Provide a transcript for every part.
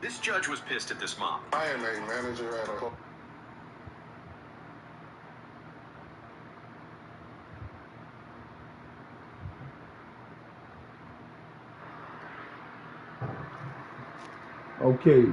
This judge was pissed at this mom. I am a manager at a club. Okay.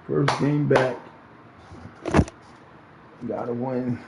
First game back. Gotta win.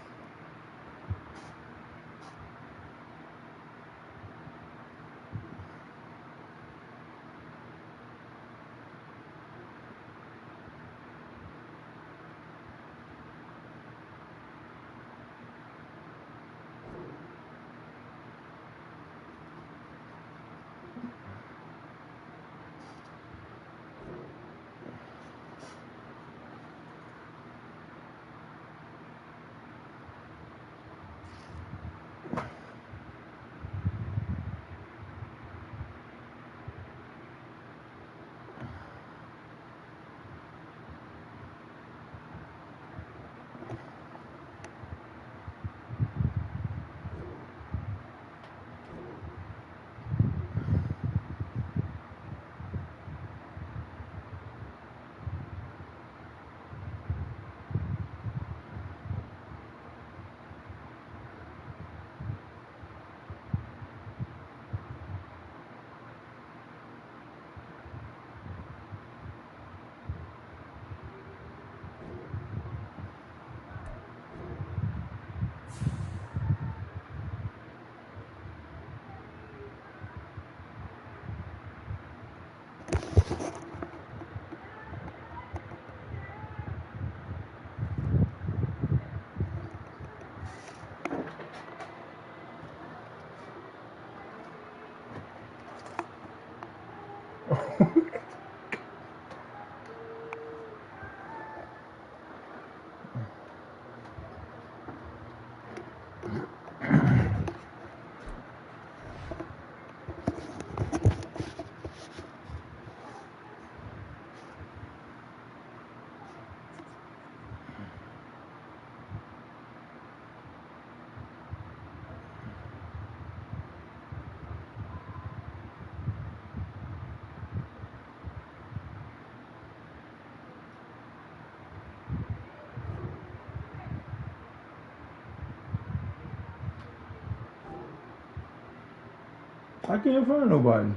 I can't find nobody.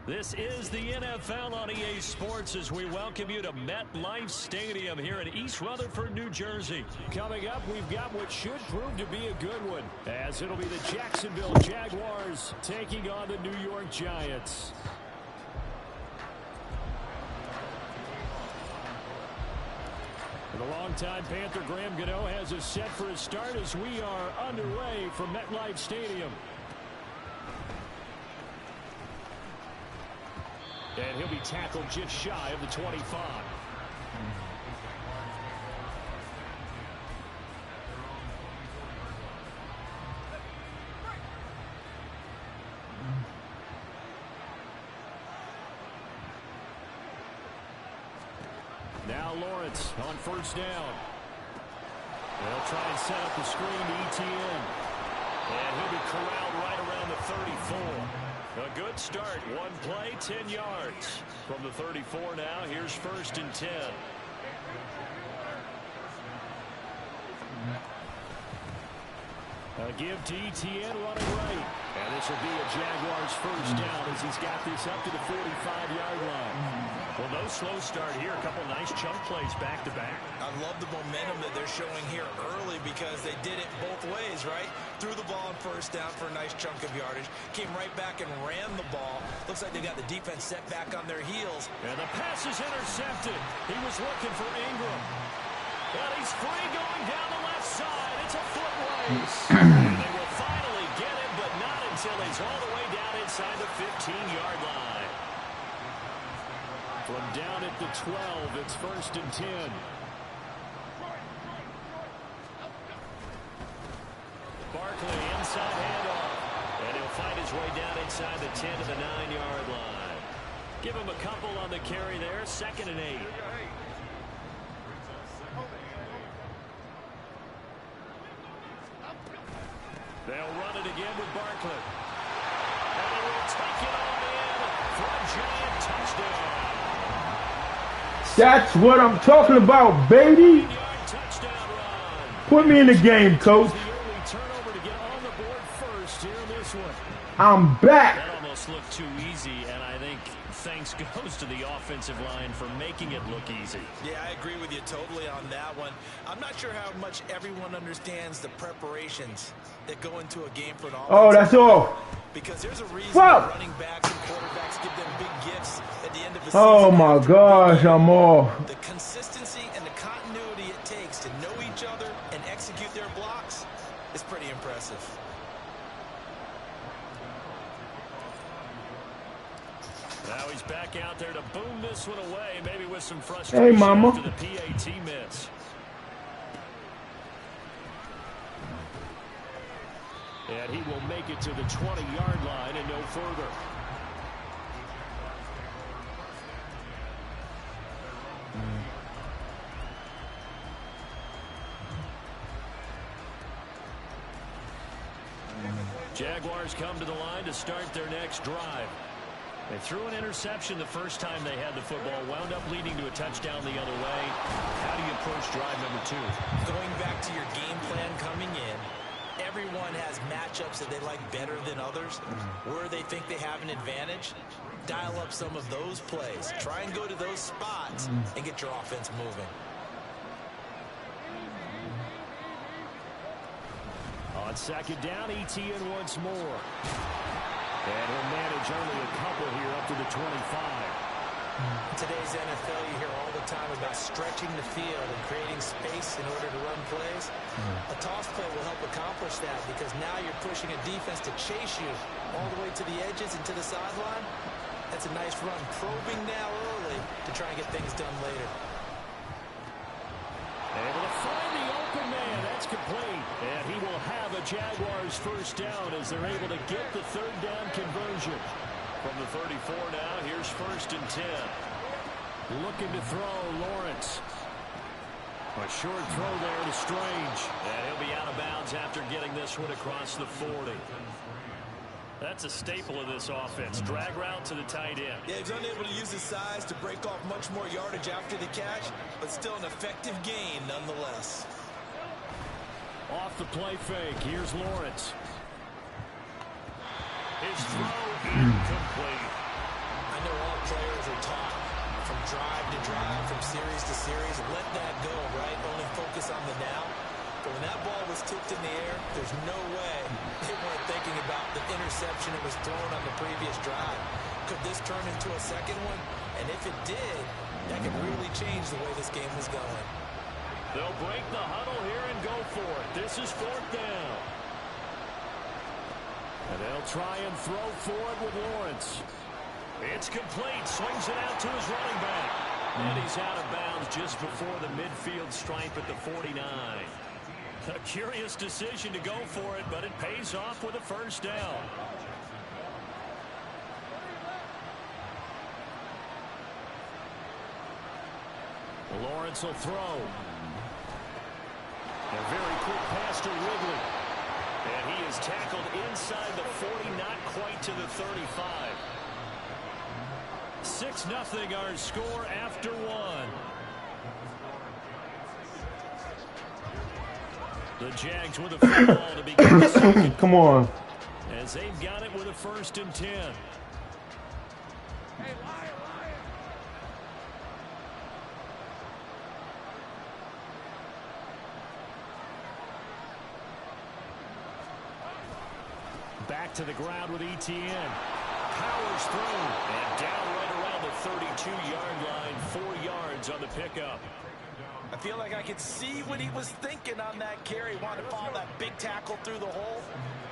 This is the NFL on EA Sports as we welcome you to MetLife Stadium here in East Rutherford, New Jersey. Coming up, we've got what should prove to be a good one, as it'll be the Jacksonville Jaguars taking on the New York Giants. The longtime Panther Graham Gano has us set for a start as we are underway from MetLife Stadium. And he'll be tackled just shy of the 25. Now Lawrence on first down. They'll try and set up the screen to ETN. And he'll be corralled right around the 34. A good start. One play, 10 yards. From the 34 now, here's first and 10. A give to ETN running right. And this will be a Jaguars first down as he's got this up to the 45-yard line. Well, no slow start here. A couple nice chunk plays back-to-back. I love the momentum that they're showing here early because they did it both ways, right? Threw the ball on first down for a nice chunk of yardage. Came right back and ran the ball. Looks like they got the defense set back on their heels. And the pass is intercepted. He was looking for Ingram. And he's free going down the left side. It's a foot race. And they will finally get him, but not until he's all the way down inside the 15-yard line. From down at the 12, it's first and 10. Barkley inside handoff. And he'll find his way down inside the 10 to the 9-yard line. Give him a couple on the carry there. 2nd and 8. They'll run it again with Barkley. And they will take it on in for a giant touchdown. That's what I'm talking about, baby. Put me in the game, coach. I'm back. That almost looked too easy, and I think thanks goes to the offensive line for making it look easy. Yeah, I agree with you totally on that one. I'm not sure how much everyone understands the preparations that go into a game for an offense. Oh, that's all. Because there's a reason that running backs and quarterbacks give them big gifts at the end of the season. Oh my gosh, I'm off. The consistency and the continuity it takes to know each other and execute their blocks is pretty impressive. Now he's back out there to boom this one away, maybe with some frustration after the PAT miss. And he will make it to the 20-yard line and no further. Jaguars come to the line to start their next drive. They threw an interception the first time they had the football, wound up leading to a touchdown the other way. How do you approach drive number 2? Going back to your game plan coming in, everyone has matchups that they like better than others, where they think they have an advantage. Dial up some of those plays. Try and go to those spots and get your offense moving. On 2nd down, ETN once more. And he'll manage only a couple here up to the 25. In today's NFL, you hear all the time about stretching the field and creating space in order to run plays. A toss play will help accomplish that because now you're pushing a defense to chase you all the way to the edges and to the sideline. That's a nice run, probing now early to try and get things done later. Able to find the open man. That's complete. And he will have a Jaguars first down as they're able to get the 3rd down conversion. From the 34 now, here's first and 10. Looking to throw, Lawrence. A short throw there to Strange. And he'll be out of bounds after getting this one across the 40. That's a staple of this offense. Drag route to the tight end. Yeah, he's unable to use his size to break off much more yardage after the catch, but still an effective gain nonetheless. Off the play fake, here's Lawrence. His throw incomplete. taught from drive to drive, from series to series. Let that go, right? Only focus on the now. But when that ball was tipped in the air, there's no way they weren't thinking about the interception that was thrown on the previous drive. Could this turn into a second one? And if it did, that could really change the way this game was going. They'll break the huddle here and go for it. This is 4th down. And they'll try and throw for it with Lawrence. It's complete. Swings it out to his running back. And he's out of bounds just before the midfield stripe at the 49. A curious decision to go for it, but it pays off with a 1st down. Lawrence will throw. A very quick pass to Ridley. And he is tackled inside the 40, not quite to the 35. 6-0 our score after 1. The Jags with a football to begin the second. Come on. As they've got it with a 1st and 10. Hey, liar. Back to the ground with ETN. Powers through. And down right around the 32-yard line. 4 yards on the pickup. I feel like I could see what he was thinking on that carry. Wanted to follow that big tackle through the hole.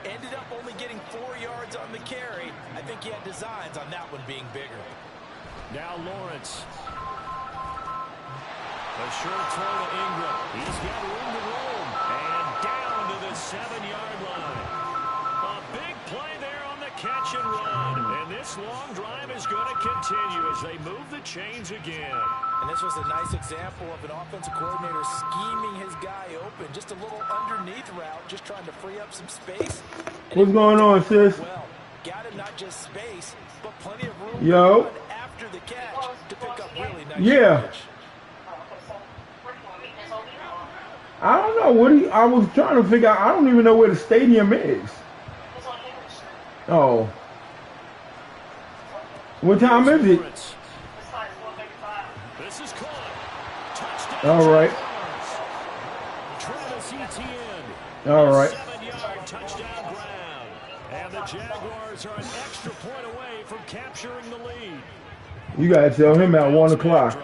Ended up only getting 4 yards on the carry. I think he had designs on that one being bigger. Now Lawrence. A short throw to Ingram. He's got room to roam. And down to the 7-yard line. A big play there on the catch and run. And this long drive is going to continue as they move the chains again. And this was a nice example of an offensive coordinator scheming his guy open. Just a little underneath route, just trying to free up some space. What's going on, sis? Well, got him not just space, but plenty of room Yo. to run after the catch to pick up really nice Yeah. coverage. I don't know. I was trying to figure out. I don't even know where the stadium is. Oh. What time is it? This is caught. Touchdown. All right. Travis Etienne. All right. 7-yard touchdown ground. And the Jaguars are an extra point away from capturing the lead. You gotta tell him at 1 o'clock.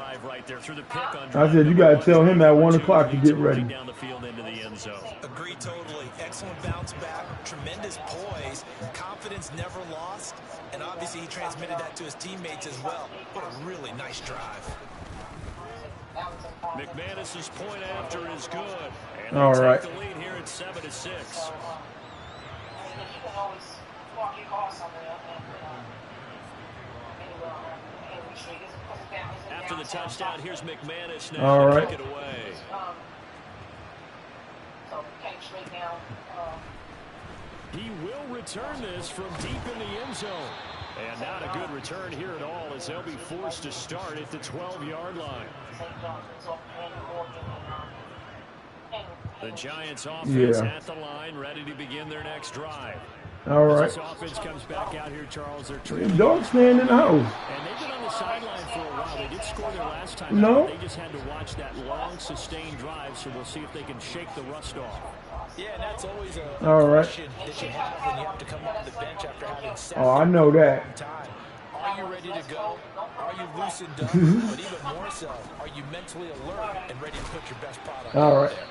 I said you gotta tell him at 1 o'clock to get ready. Down the field into the end zone. Agree totally. Excellent bounce back. Tremendous poise. Confidence never lost. And obviously he transmitted that to his teammates as well. What a really nice drive. McManus's point after is good. And All right. take the lead here at 7-6. After the touchdown, here's McManus now. All right. Kick it away. He will return this from deep in the end zone. And not a good return here at all as they'll be forced to start at the 12-yard line. The Giants offense at the line, ready to begin their next drive. All right. This offense comes back out here, Charles. They're Dog stand in the house. and they've been on the sideline for a while. They did score their last time. No. They just had to watch that long, sustained drive, so we'll see if they can shake the rust off. Yeah, and that's always a All right. question that you have when you have to come off the bench after having sat Oh, I know that. time. Are you ready to go? Are you loosened up? But even more so, are you mentally alert and ready to put your best product All out right. there?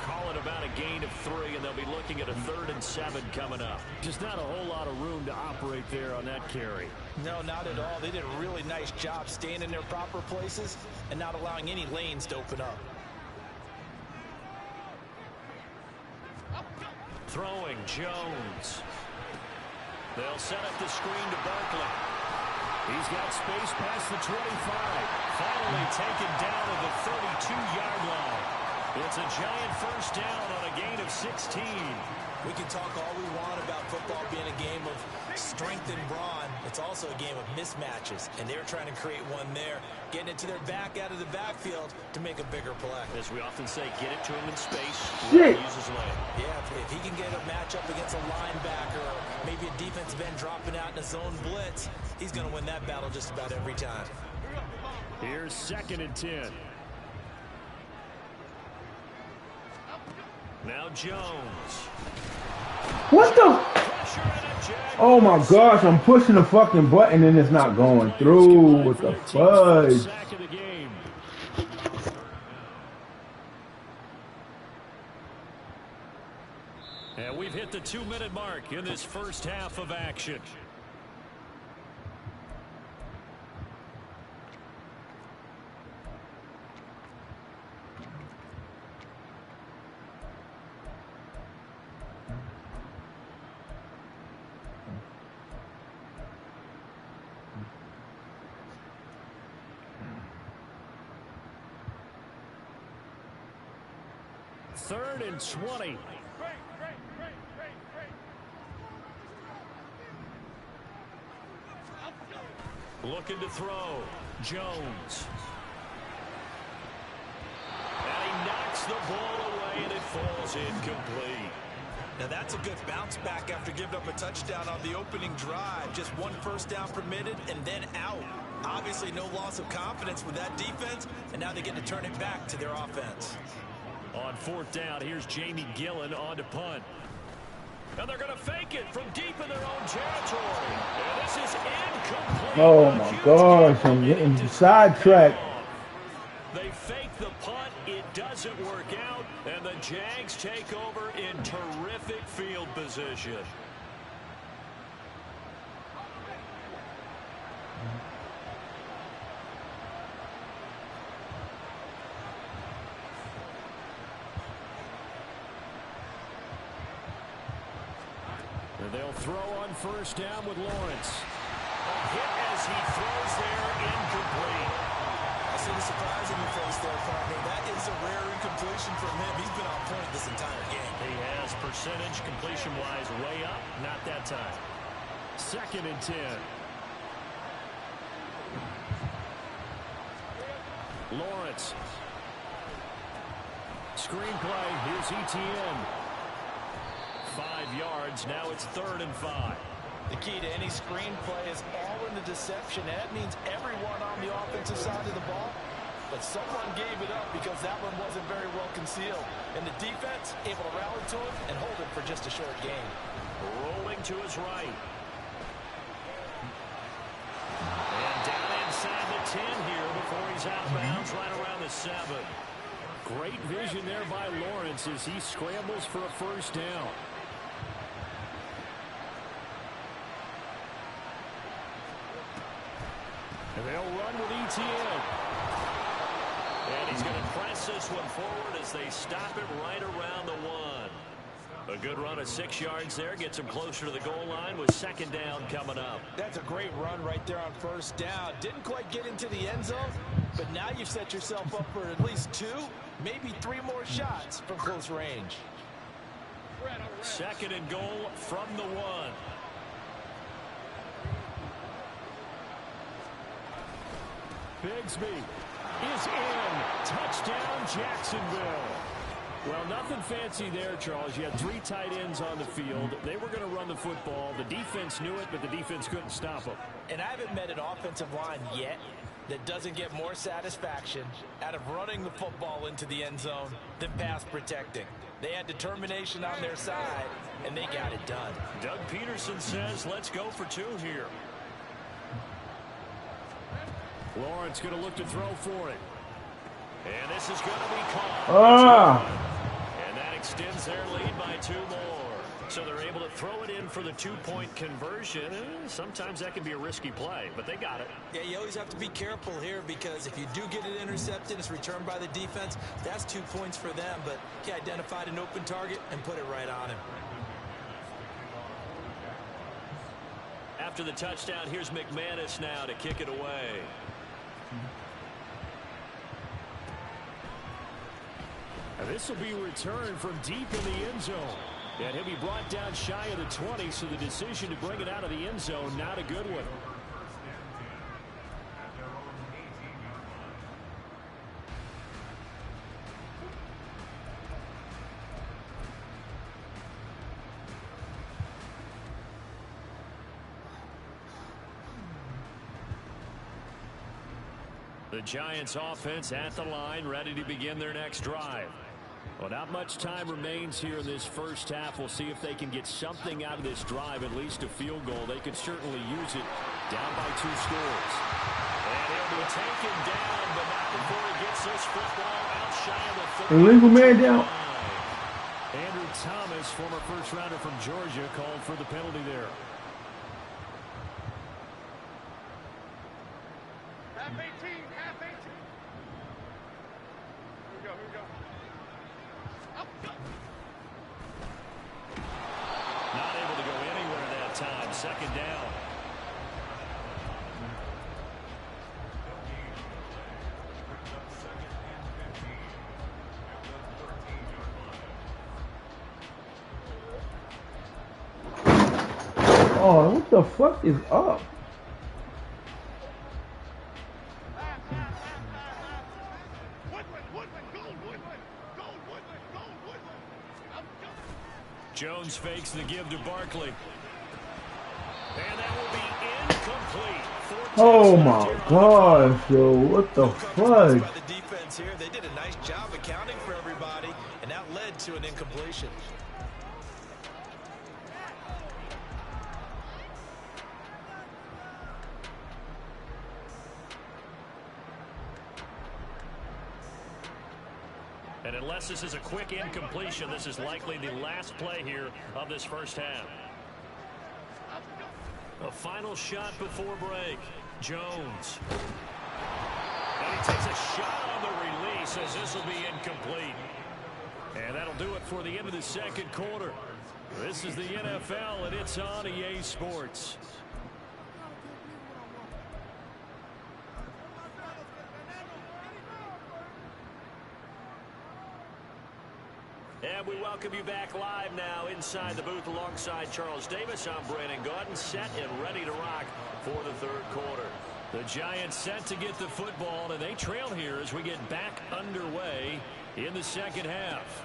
Call it about a gain of 3, and they'll be looking at a 3rd and 7 coming up. Just not a whole lot of room to operate there on that carry. No, not at all. They did a really nice job staying in their proper places and not allowing any lanes to open up. Throwing Jones. They'll set up the screen to Barkley. He's got space past the 25. Finally taken down at the 32-yard line. It's a giant first down on a gain of 16. We can talk all we want about football being a game of strength and brawn. It's it's also a game of mismatches, and they're trying to create one there, getting it to their back out of the backfield to make a bigger play. As we often say, get it to him in space. Shit. Use his leg. Yeah, if he can get a matchup against a linebacker or maybe a defensive end dropping out in a zone blitz, he's going to win that battle just about every time. Here's 2nd and 10. Now Jones. What the? Oh my gosh, I'm pushing the fucking button and it's not going through. What the fudge? And we've hit the 2-minute mark in this first half of action. Third and 20. Looking to throw. Jones. And he knocks the ball away, and it falls incomplete. Now that's a good bounce back after giving up a touchdown on the opening drive. Just 1 first down permitted and then out. Obviously no loss of confidence with that defense, and now they get to turn it back to their offense. On 4th down, here's Jamie Gillen on to punt. And they're going to fake it from deep in their own territory. And this is incomplete. Oh my gosh, I'm getting sidetracked. They fake the punt. It doesn't work out. And the Jags take over in terrific field position. And they'll throw on 1st down with Lawrence. A hit as he throws there, incomplete. I see the surprise in your face there, partner. That is a rare incompletion from him. He's been on point this entire game. He has percentage completion-wise way up, not that time. 2nd and 10. Lawrence. Screenplay, here's ETN. 5 yards, now it's 3rd and 5. The key to any screenplay is all in the deception. That means everyone on the offensive side of the ball, but someone gave it up because that one wasn't very well concealed. And the defense able to rally to it and hold it for just a short gain. Rolling to his right. And down inside the 10 here before he's out of bounds right around the 7. Great vision there by Lawrence as he scrambles for a 1st down. And they'll run with ETN. And he's going to press this one forward as they stop it right around the 1. A good run of 6 yards there. Gets him closer to the goal line with 2nd down coming up. That's a great run right there on 1st down. Didn't quite get into the end zone, but now you've set yourself up for at least 2, maybe 3 more shots from close range. 2nd and goal from the 1. Bigsby is in. Touchdown, Jacksonville. Well, nothing fancy there, Charles. You had 3 tight ends on the field. They were going to run the football. The defense knew it, but the defense couldn't stop them. And I haven't met an offensive line yet that doesn't get more satisfaction out of running the football into the end zone than pass protecting. They had determination on their side, and they got it done. Doug Peterson says, let's go for 2 here. Lawrence going to look to throw for it. And this is going to be caught. And that extends their lead by 2 more. So they're able to throw it in for the 2-point conversion. Sometimes that can be a risky play, but they got it. Yeah, you always have to be careful here because if you do get it intercepted, it's returned by the defense. That's 2 points for them, but he identified an open target and put it right on him. After the touchdown, here's McManus now to kick it away. This will be returned from deep in the end zone. And he'll be brought down shy of the 20, so the decision to bring it out of the end zone, not a good one. The Giants offense at the line, ready to begin their next drive. Well, not much time remains here in this first half. We'll see if they can get something out of this drive, at least a field goal. They could certainly use it, down by 2 scores. And he'll be taken down, but not before he gets this football out shy of the 30. Illegal man down. Andrew Thomas, former first-rounder from Georgia, called for the penalty there. Half 18, half 18. Here we go, here we go. Not able to go anywhere that time. Second down. Oh, what the fuck is up? Jones fakes the give to Barkley. And that will be incomplete. Oh my gosh, yo, what the fuck? By the defense here, they did a nice job accounting for everybody, and that led to an incompletion. And unless this is a quick incompletion, this is likely the last play here of this first half. A final shot before break. Jones. And he takes a shot on the release as this will be incomplete. And that'll do it for the end of the second quarter. This is the NFL, and it's on EA Sports. And we welcome you back live now inside the booth alongside Charles Davis. I'm Brandon Gaudin, set and ready to rock for the third quarter. The Giants set to get the football, and they trail here as we get back underway in the second half.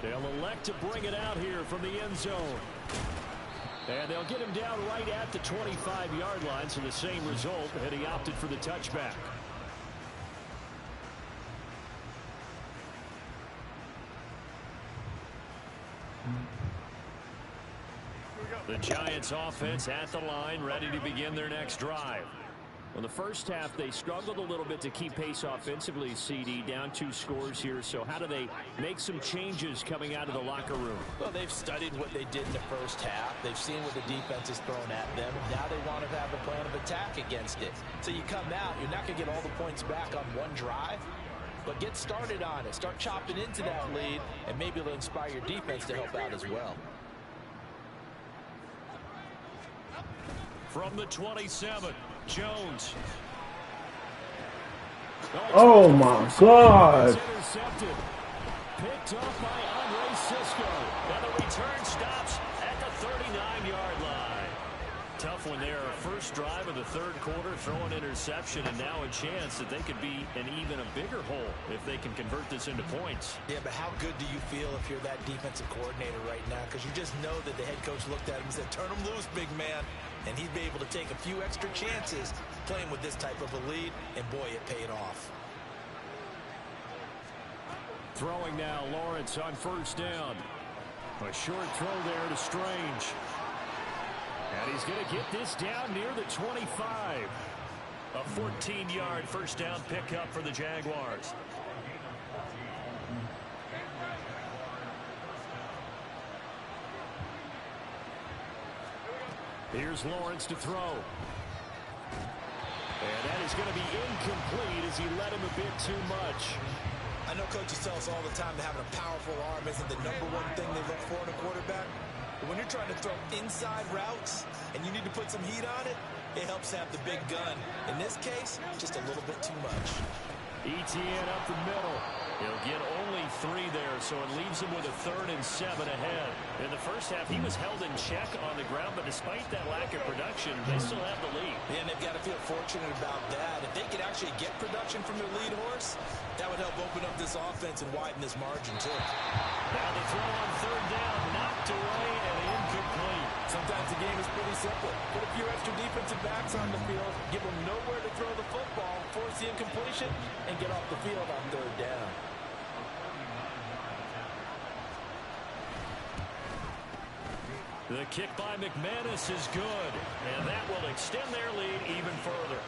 They'll elect to bring it out here from the end zone. And they'll get him down right at the 25-yard line, so the same result, and he opted for the touchback. The Giants offense at the line, ready to begin their next drive. Well, the first half, they struggled a little bit to keep pace offensively, CD, down 2 scores here. So how do they make some changes coming out of the locker room? Well, they've studied what they did in the first half. They've seen what the defense has thrown at them. Now they want to have a plan of attack against it. So you come out, you're not going to get all the points back on one drive, but get started on it. Start chopping into that lead, and maybe it'll inspire your defense to help out as well. From the 27, Jones. Oh my God. Intercepted. Picked off by Andre Cisco. And the return stops at the 39-yard line. Tough one there. First drive of the third quarter, throw an interception, and now a chance that they could be in even a bigger hole if they can convert this into points. Yeah, but how good do you feel if you're that defensive coordinator right now? Because you just know that the head coach looked at him and said, turn him loose, big man. And he'd be able to take a few extra chances playing with this type of a lead, and boy, it paid off. Throwing now, Lawrence on first down. A short throw there to Strange. And he's going to get this down near the 25. A 14-yard first down pickup for the Jaguars. Here's Lawrence to throw. And that is going to be incomplete as he led him a bit too much. I know coaches tell us all the time that having a powerful arm isn't the #1 thing they look for in a quarterback. But when you're trying to throw inside routes and you need to put some heat on it, it helps have the big gun. In this case, just a little bit too much. ETN up the middle. He'll get only 3 there, so it leaves him with a 3rd and 7 ahead. In the first half, he was held in check on the ground, but despite that lack of production, they still have the lead. And they've got to feel fortunate about that. If they could actually get production from their lead horse, that would help open up this offense and widen this margin, too. Now the throw on 3rd down, knocked away and incomplete. Sometimes the game is pretty simple. Put a few extra defensive backs on the field, give them nowhere to throw the football, force the incompletion, and get off the field on third down. The kick by McManus is good, and that will extend their lead even further.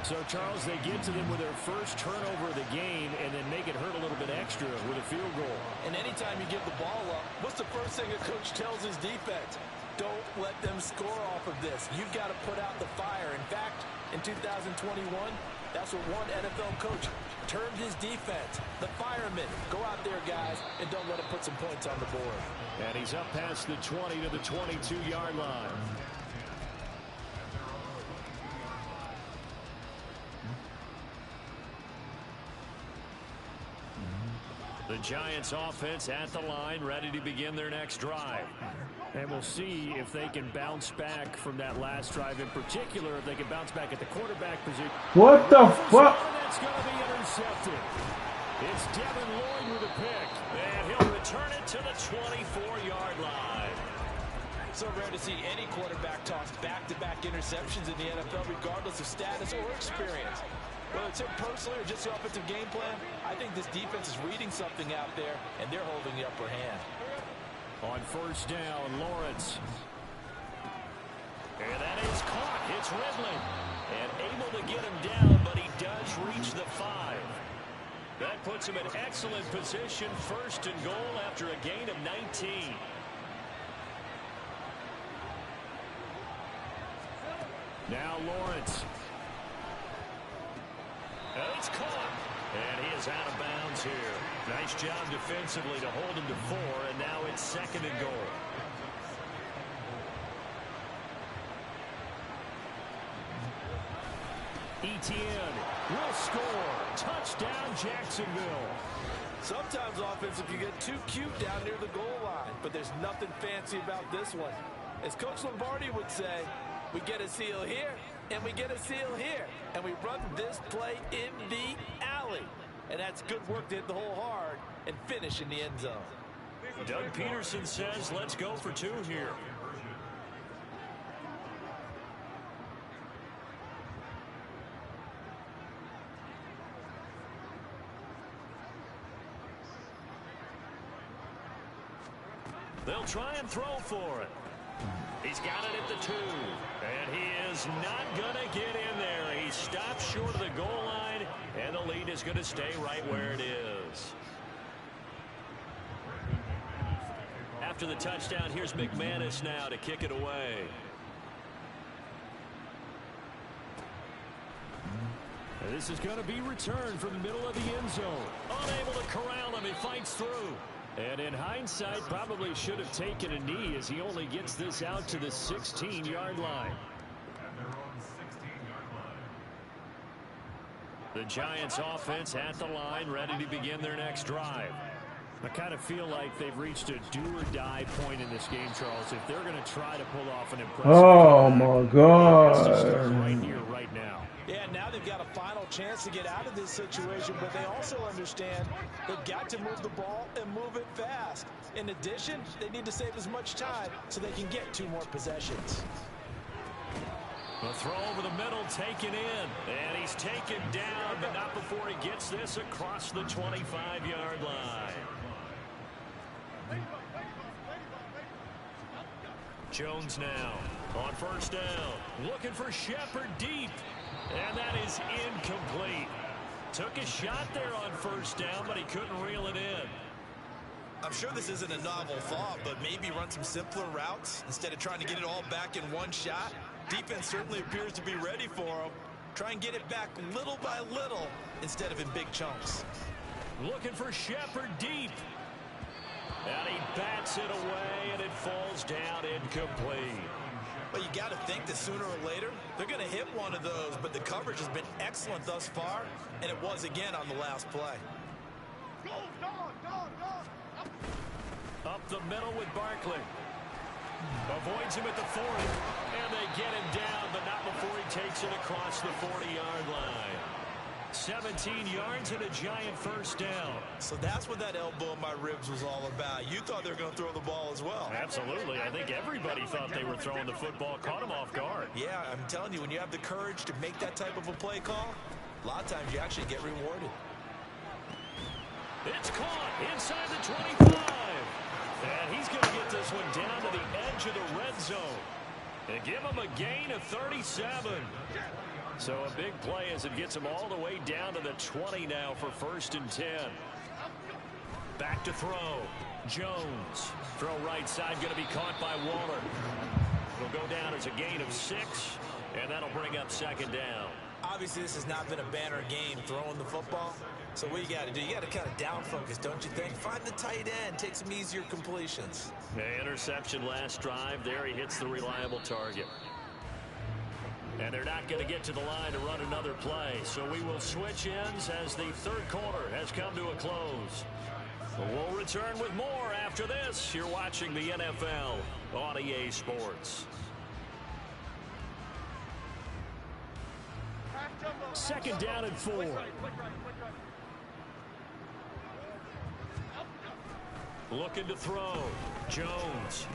So, Charles, they get to them with their first turnover of the game and then make it hurt a little bit extra with a field goal. And anytime you give the ball up, what's the first thing a coach tells his defense? Don't let them score off of this. You've got to put out the fire. In fact, in 2021, that's what one NFL coach termed his defense, the firemen. Go out there, guys, and don't let them put some points on the board. And he's up past the 20 to the 22-yard line. The Giants offense at the line, ready to begin their next drive. And we'll see if they can bounce back from that last drive in particular, if they can bounce back at the quarterback position. What the fuck? That's going to be intercepted. It's Devin Lloyd with a pick, and he'll return it to the 24-yard line. So rare to see any quarterback toss back-to-back interceptions in the NFL, regardless of status or experience. Whether it's him personally or just the offensive game plan, I think this defense is reading something out there, and they're holding the upper hand. On first down, Lawrence. And that is caught. It's Ridley. And able to get him down, but he does reach the 5. That puts him in excellent position, first and goal after a gain of 19. Now Lawrence. And it's caught. And he is out of bounds here. Nice job defensively to hold him to 4, and now it's second and goal. Etienne will score. Touchdown, Jacksonville. Sometimes offense, if you get too cute down near the goal line, but there's nothing fancy about this one. As Coach Lombardi would say, we get a seal here, and we get a seal here, and we run this play in the alley. And that's good work to hit the hole hard and finish in the end zone. Doug Peterson says, let's go for 2 here. They'll try and throw for it. He's got it at the 2. And he is not going to get in there. He stops short of the goal line, and the lead is going to stay right where it is. After the touchdown, here's McManus now to kick it away. And this is going to be returned from the middle of the end zone. Unable to corral him. He fights through. And in hindsight, probably should have taken a knee as he only gets this out to the 16-yard line. The Giants offense at the line, ready to begin their next drive. I kind of feel like they've reached a do-or-die point in this game, Charles. If they're going to try to pull off an impressive my God. right here, right now. Yeah, now they've got a final chance to get out of this situation, but they also understand they've got to move the ball and move it fast. In addition, they need to save as much time so they can get 2 more possessions. The throw over the middle, taken in, and he's taken down, but not before he gets this across the 25-yard line. Jones now on first down, looking for Shepard deep, and that is incomplete. Took a shot there on first down, but he couldn't reel it in. I'm sure this isn't a novel thought, but maybe run some simpler routes instead of trying to get it all back in one shot. Defense certainly appears to be ready for him. Try and get it back little by little instead of in big chunks. Looking for Shepard deep. And he bats it away, and it falls down incomplete. But you got to think that sooner or later, they're going to hit one of those, but the coverage has been excellent thus far, and it was again on the last play. Up the middle with Barkley. Avoids him at the 40. And they get him down, but not before he takes it across the 40-yard line. 17 yards and a giant first down. So that's what that elbow in my ribs was all about. You thought they were going to throw the ball as well. Absolutely. I think everybody thought they were throwing the football, caught him off guard. Yeah, I'm telling you, when you have the courage to make that type of a play call, a lot of times you actually get rewarded. It's caught inside the 25. And he's going to get this one down to the edge of the red zone. And give him a gain of 37. So a big play as it gets him all the way down to the 20 now for 1st and 10. Back to throw. Jones. Throw right side, going to be caught by Waller. It'll go down as a gain of 6, and that'll bring up 2nd down. Obviously, this has not been a banner game throwing the football. So what you got to do, you got to kind of down focus, don't you think? Find the tight end, take some easier completions. Interception last drive. There he hits the reliable target. And they're not going to get to the line to run another play. So we will switch ends as the 3rd quarter has come to a close. We'll return with more after this. You're watching the NFL on EA Sports. 2nd down and 4. Looking to throw. Jones.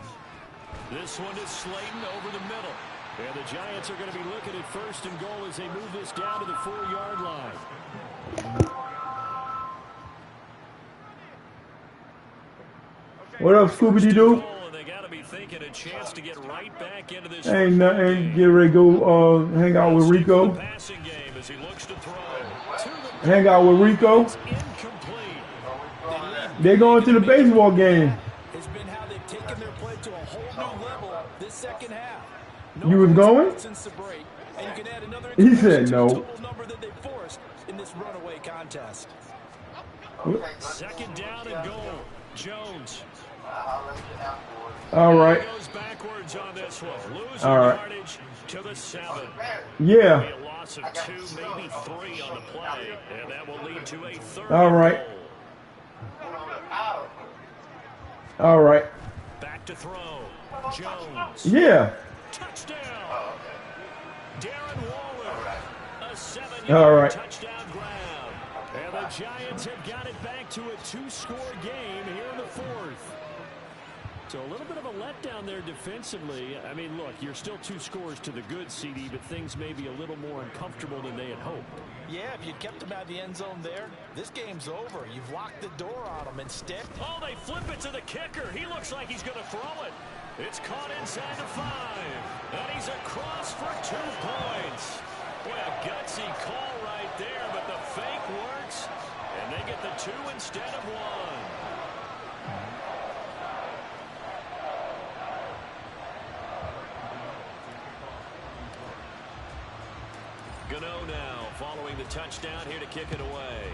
This one is Slayton over the middle. And the Giants are going to be looking at 1st and goal as they move this down to the 4-yard line. What up, Scooby-Doo? They got to be thinking a chance to get right back into this. Ain't nothing. Get ready to go hang out with Rico. Passing game as he looks to throw. Hang out with Rico. They're going to the baseball game. Has been how they've taken their play to a whole new level this second half. You was going? Since the break, and you can add another He said no. total number that they forced in this runaway contest. 2nd down and goal. Jones. All right. Goes backwards on this one. Losing All right. yardage to the 7. Yeah. Maybe a loss of 2, maybe 3 on the play, and that will lead to a 3rd. All right. All right. Back to throw. Jones. Yeah. Touchdown. Darren Waller. A 7-yard All right. touchdown grab. And the Giants have got it back to a 2-score game here in the 4th. So a little bit of a letdown there defensively. I mean, look, you're still 2 scores to the good, CD, but things may be a little more uncomfortable than they had hoped. Yeah, if you kept them out of the end zone there, this game's over. You've locked the door on them. Instead, oh, they flip it to the kicker. He looks like he's going to throw it. It's caught inside the 5. And he's across for 2 points. Boy, a gutsy call right there, but the fake works. And they get the 2 instead of 1. Gano now following the touchdown here to kick it away.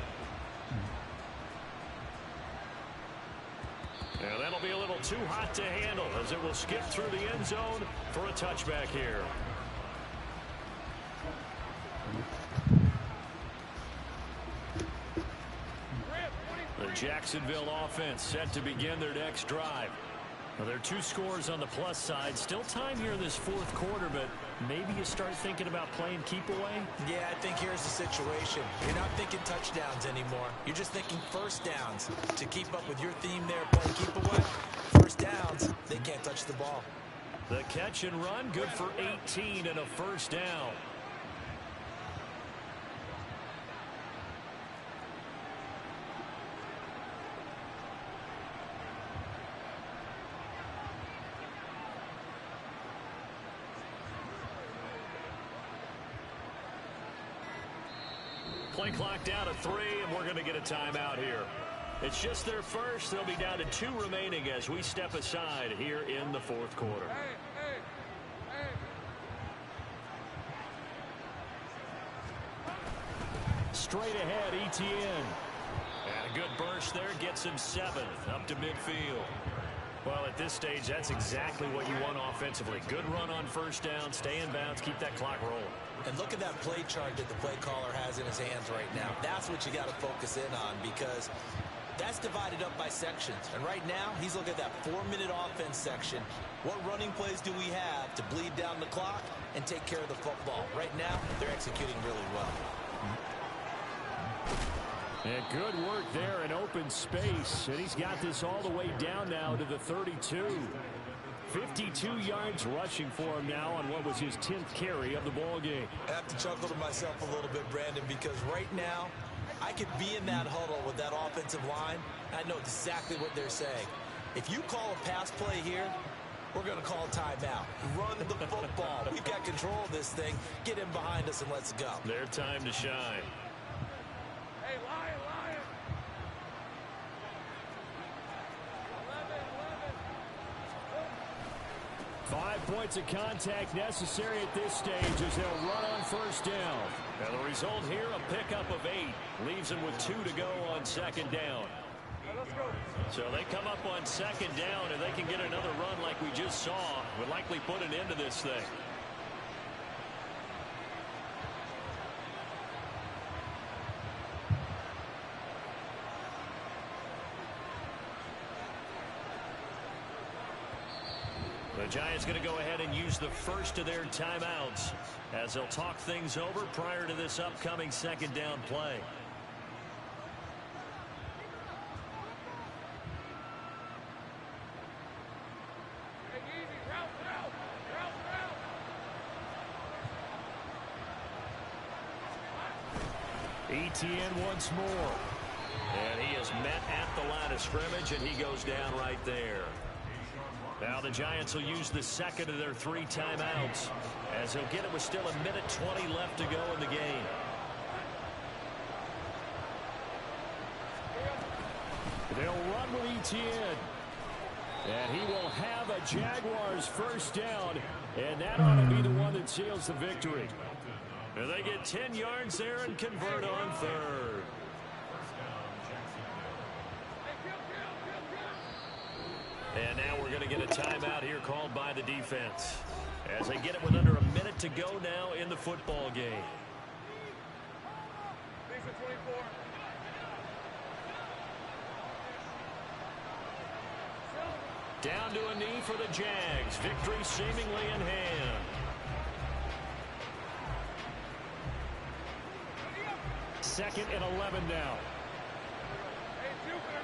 And that'll be a little too hot to handle as it will skip through the end zone for a touchback here. The Jacksonville offense set to begin their next drive. Well, there are 2 scores on the plus side. Still time here in this 4th quarter, but maybe you start thinking about playing keep away. yeah, I think here's the situation. You're not thinking touchdowns anymore. You're just thinking 1st downs. To keep up with your theme there, playing keep away, 1st downs, they can't touch the ball. The catch and run, good for 18 and a 1st down. Play clock down to 3, and we're going to get a timeout here. It's just their first. They'll be down to 2 remaining as we step aside here in the 4th quarter. Straight ahead, Etienne. And a good burst there gets him 7th up to midfield. Well, at this stage, that's exactly what you want offensively. Good run on 1st down, stay in bounds, keep that clock rolling. And look at that play chart that the play caller has in his hands right now. That's what you got to focus in on, because that's divided up by sections. And right now, he's looking at that 4-minute offense section. What running plays do we have to bleed down the clock and take care of the football? Right now, they're executing really well. And good work there in open space. And he's got this all the way down now to the 32. 52 yards rushing for him now on what was his 10th carry of the ball game. I have to chuckle to myself a little bit, Brandon, because right now I could be in that huddle with that offensive line. I know exactly what they're saying. If you call a pass play here, we're going to call timeout. Run the football. We've got control of this thing. Get him behind us and let's go. Their time to shine. Hey, Lion, Lion. 5 points of contact necessary at this stage as they'll run on first down. And the result here, a pickup of 8. Leaves them with 2 to go on second down. Let's go. So they come up on second down, and they can get another run like we just saw. Would likely put an end to this thing. The Giants going to go ahead and use the first of their timeouts as they'll talk things over prior to this upcoming second down play. Hey, easy. Route. Etienne once more. And he is met at the line of scrimmage, and he goes down right there. Now the Giants will use the second of their 3 timeouts as they'll get it with still 1:20 left to go in the game. They'll run with Etienne. And he will have a Jaguars first down, and that ought to be the one that seals the victory. And they get 10 yards there and convert on third. And now we're going to get a timeout here called by the defense as they get it with under 1 minute to go now in the football game. Lisa 24. Down to a knee for the Jags. Victory seemingly in hand. Second and 11 now. Hey, Jupiter.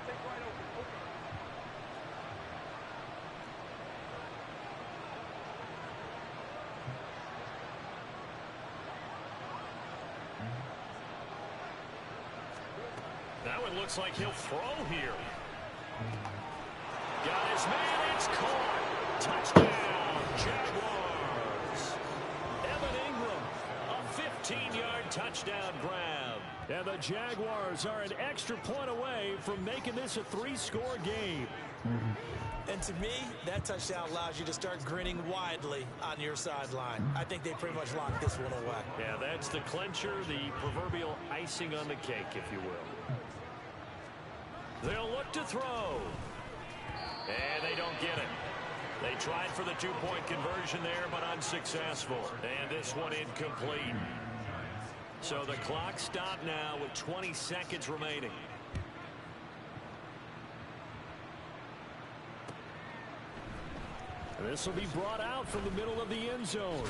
Take right open. That one looks like he'll throw here. Got his man, it's caught. Touchdown, Jaguars. Evan Ingram, a 15-yard touchdown grab. And the Jaguars are an extra point away from making this a 3-score game. And to me, that touchdown allows you to start grinning widely on your sideline. I think they pretty much locked this one away. Yeah, that's the clincher, the proverbial icing on the cake, if you will. They'll look to throw. And they don't get it. They tried for the 2-point conversion there, but unsuccessful. And this one incomplete. So the clock stopped now with 20 seconds remaining. This will be brought out from the middle of the end zone.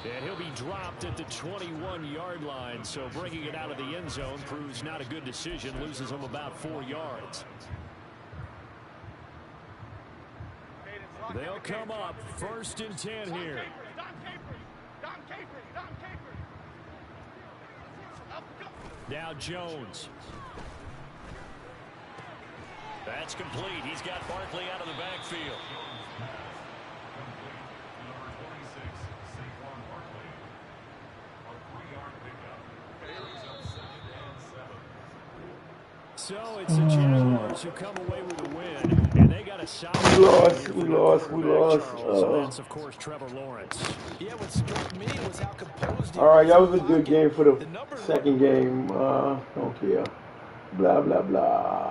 And he'll be dropped at the 21-yard line. So bringing it out of the end zone proves not a good decision. Loses him about 4 yards. They'll come up first and 10 here. Don Capers. Now Jones. That's complete. He's got Barkley out of the backfield. So it's the Jaguars who come away with a win, and they got a solid. We lost. So that's, of course, Trevor Lawrence. Yeah, what struck me was how composed he All right, was that was a in good the game for the numbers second game. Don't care. Blah, blah, blah.